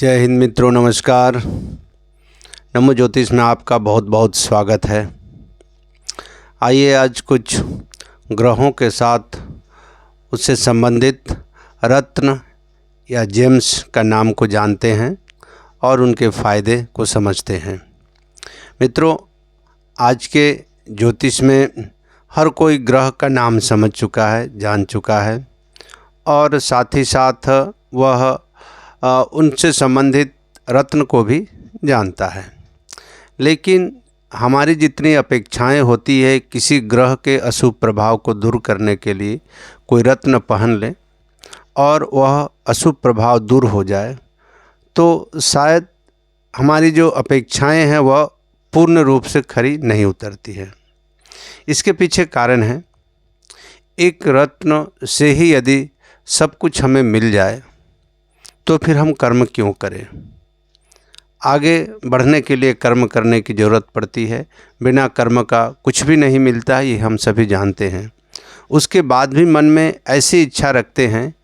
जय हिंद मित्रों, नमस्कार। नमो ज्योतिष में आपका बहुत बहुत स्वागत है। आइए आज कुछ ग्रहों के साथ उससे संबंधित रत्न या जेम्स का नाम को जानते हैं और उनके फ़ायदे को समझते हैं। मित्रों, आज के ज्योतिष में हर कोई ग्रह का नाम समझ चुका है, जान चुका है और साथ ही साथ वह उनसे संबंधित रत्न को भी जानता है। लेकिन हमारी जितनी अपेक्षाएं होती है किसी ग्रह के अशुभ प्रभाव को दूर करने के लिए कोई रत्न पहन ले और वह अशुभ प्रभाव दूर हो जाए, तो शायद हमारी जो अपेक्षाएं हैं वह पूर्ण रूप से खरी नहीं उतरती है। इसके पीछे कारण है, एक रत्न से ही यदि सब कुछ हमें मिल जाए तो फिर हम कर्म क्यों करें। आगे बढ़ने के लिए कर्म करने की ज़रूरत पड़ती है। बिना कर्म का कुछ भी नहीं मिलता है, ये हम सभी जानते हैं। उसके बाद भी मन में ऐसी इच्छा रखते हैं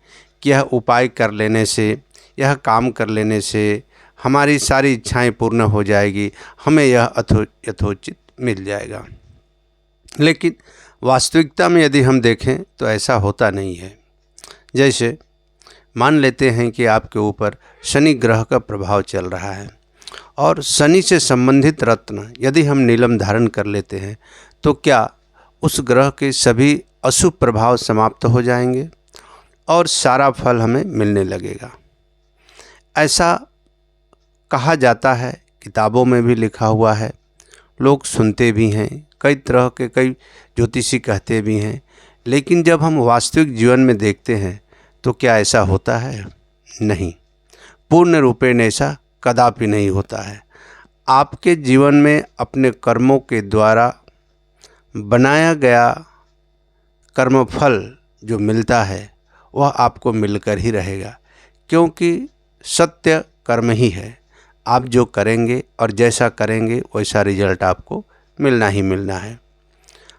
कि यह उपाय कर लेने से, यह काम कर लेने से हमारी सारी इच्छाएं पूर्ण हो जाएगी, हमें यह यथोचित मिल जाएगा। लेकिन वास्तविकता में यदि हम देखें तो ऐसा होता नहीं है। जैसे मान लेते हैं कि आपके ऊपर शनि ग्रह का प्रभाव चल रहा है और शनि से संबंधित रत्न यदि हम नीलम धारण कर लेते हैं तो क्या उस ग्रह के सभी अशुभ प्रभाव समाप्त हो जाएंगे और सारा फल हमें मिलने लगेगा। ऐसा कहा जाता है, किताबों में भी लिखा हुआ है, लोग सुनते भी हैं, कई तरह के कई ज्योतिषी कहते भी हैं। लेकिन जब हम वास्तविक जीवन में देखते हैं तो क्या ऐसा होता है? नहीं, पूर्ण रूपेण ऐसा कदापि नहीं होता है। आपके जीवन में अपने कर्मों के द्वारा बनाया गया कर्मफल जो मिलता है वह आपको मिलकर ही रहेगा, क्योंकि सत्य कर्म ही है। आप जो करेंगे और जैसा करेंगे वैसा रिजल्ट आपको मिलना ही मिलना है।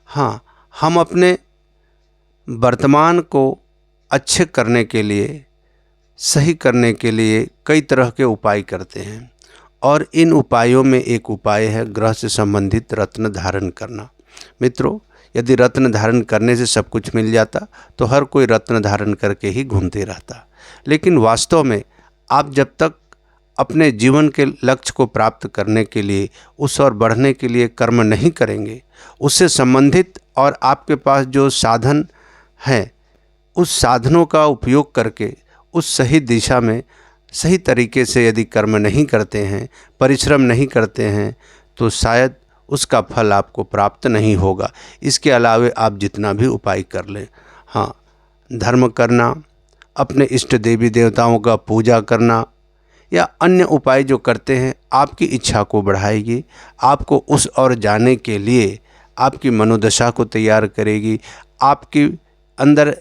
हाँ, हम अपने वर्तमान को अच्छे करने के लिए, सही करने के लिए कई तरह के उपाय करते हैं और इन उपायों में एक उपाय है ग्रह से संबंधित रत्न धारण करना। मित्रों, यदि रत्न धारण करने से सब कुछ मिल जाता तो हर कोई रत्न धारण करके ही घूमते रहता। लेकिन वास्तव में आप जब तक अपने जीवन के लक्ष्य को प्राप्त करने के लिए, उस और बढ़ने के लिए कर्म नहीं करेंगे, उससे संबंधित और आपके पास जो साधन हैं उस साधनों का उपयोग करके उस सही दिशा में सही तरीके से यदि कर्म नहीं करते हैं, परिश्रम नहीं करते हैं, तो शायद उसका फल आपको प्राप्त नहीं होगा। इसके अलावे आप जितना भी उपाय कर लें, हाँ, धर्म करना, अपने इष्ट देवी देवताओं का पूजा करना या अन्य उपाय जो करते हैं आपकी इच्छा को बढ़ाएगी, आपको उस ओर जाने के लिए आपकी मनोदशा को तैयार करेगी, आपकी अंदर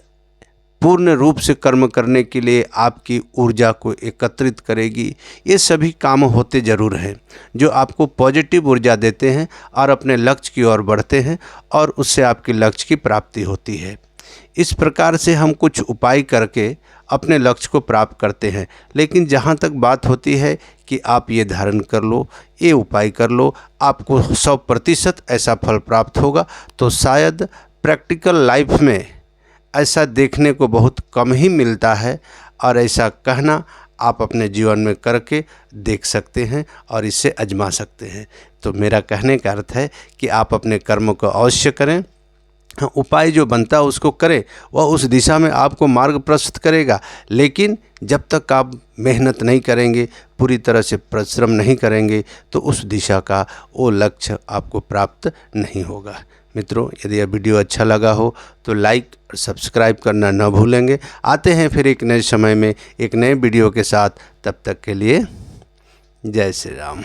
पूर्ण रूप से कर्म करने के लिए आपकी ऊर्जा को एकत्रित करेगी। ये सभी काम होते ज़रूर हैं जो आपको पॉजिटिव ऊर्जा देते हैं और अपने लक्ष्य की ओर बढ़ते हैं और उससे आपके लक्ष्य की प्राप्ति होती है। इस प्रकार से हम कुछ उपाय करके अपने लक्ष्य को प्राप्त करते हैं। लेकिन जहाँ तक बात होती है कि आप ये धारण कर लो, ये उपाय कर लो, आपको 100% ऐसा फल प्राप्त होगा, तो शायद प्रैक्टिकल लाइफ में ऐसा देखने को बहुत कम ही मिलता है। और ऐसा कहना आप अपने जीवन में करके देख सकते हैं और इसे आजमा सकते हैं। तो मेरा कहने का अर्थ है कि आप अपने कर्म को अवश्य करें, उपाय जो बनता है उसको करें, वह उस दिशा में आपको मार्ग प्रशस्त करेगा। लेकिन जब तक आप मेहनत नहीं करेंगे, पूरी तरह से परिश्रम नहीं करेंगे, तो उस दिशा का वो लक्ष्य आपको प्राप्त नहीं होगा। मित्रों, यदि यह वीडियो अच्छा लगा हो तो लाइक और सब्सक्राइब करना न भूलेंगे। आते हैं फिर एक नए समय में एक नए वीडियो के साथ। तब तक के लिए जय श्री राम।